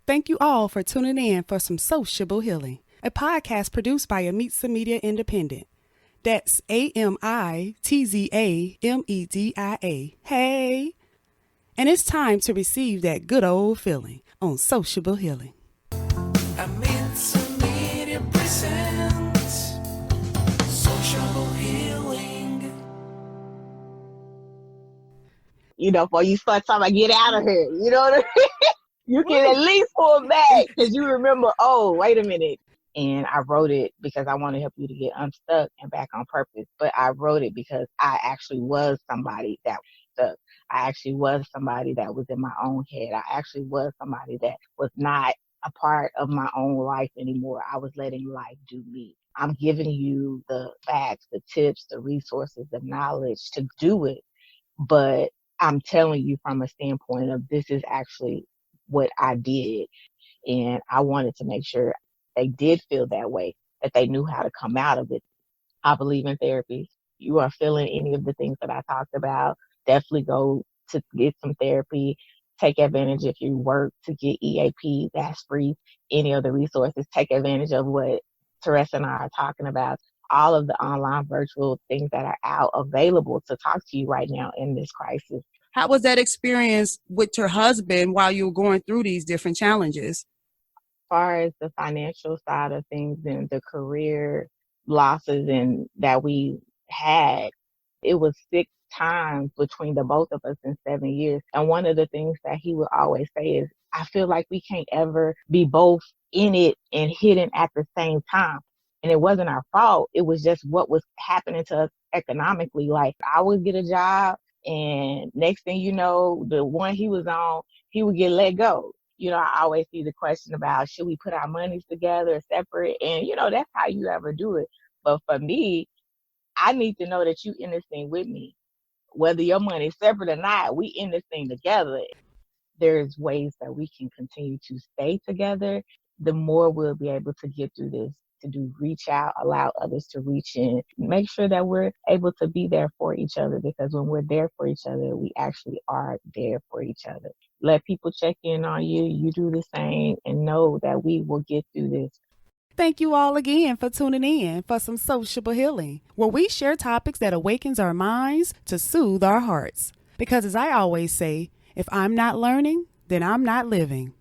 Thank you all for tuning in for some Sociable Healing, a podcast produced by Amitza Media Independent. That's AMITZAMEDIA. Hey! And it's time to receive that good old feeling on Sociable Healing. Amitza Media presents Sociable Healing. You know, before you start talking about get out of here, you know what I mean? You can at least pull back because you remember, oh, wait a minute. And I wrote it because I want to help you to get unstuck and back on purpose. But I wrote it because I actually was somebody that was stuck. I actually was somebody that was in my own head. I actually was somebody that was not a part of my own life anymore. I was letting life do me. I'm giving you the facts, the tips, the resources, the knowledge to do it. But I'm telling you from a standpoint of this is actually what I did. And I wanted to make sure they did feel that way, that they knew how to come out of it. I believe in therapy. You are feeling any of the things that I talked about, definitely go to get some therapy. Take advantage if you work to get EAP, that's free. Any other resources, take advantage of what Teresa and I are talking about. All of the online virtual things that are out available to talk to you right now in this crisis. How was that experience with your husband while you were going through these different challenges? As far as the financial side of things and the career losses and that we had, it was 6 times between the both of us in 7 years. And one of the things that he would always say is, I feel like we can't ever be both in it and hidden at the same time. And it wasn't our fault. It was just what was happening to us economically. Like I would get a job and next thing you know, the one he was on, he would get let go. You know, I always see the question about should we put our monies together separate? And, you know, that's how you ever do it. But for me, I need to know that you in this thing with me. Whether your money's separate or not, we in this thing together. There's ways that we can continue to stay together. The more we'll be able to get through this, to reach out, allow others to reach in, make sure that we're able to be there for each other, because when we're there for each other, we actually are there for each other. Let people check in on you. You do the same and know that we will get through this. Thank you all again for tuning in for some Sociable Healing, where we share topics that awakens our minds to soothe our hearts. Because as I always say, if I'm not learning, then I'm not living.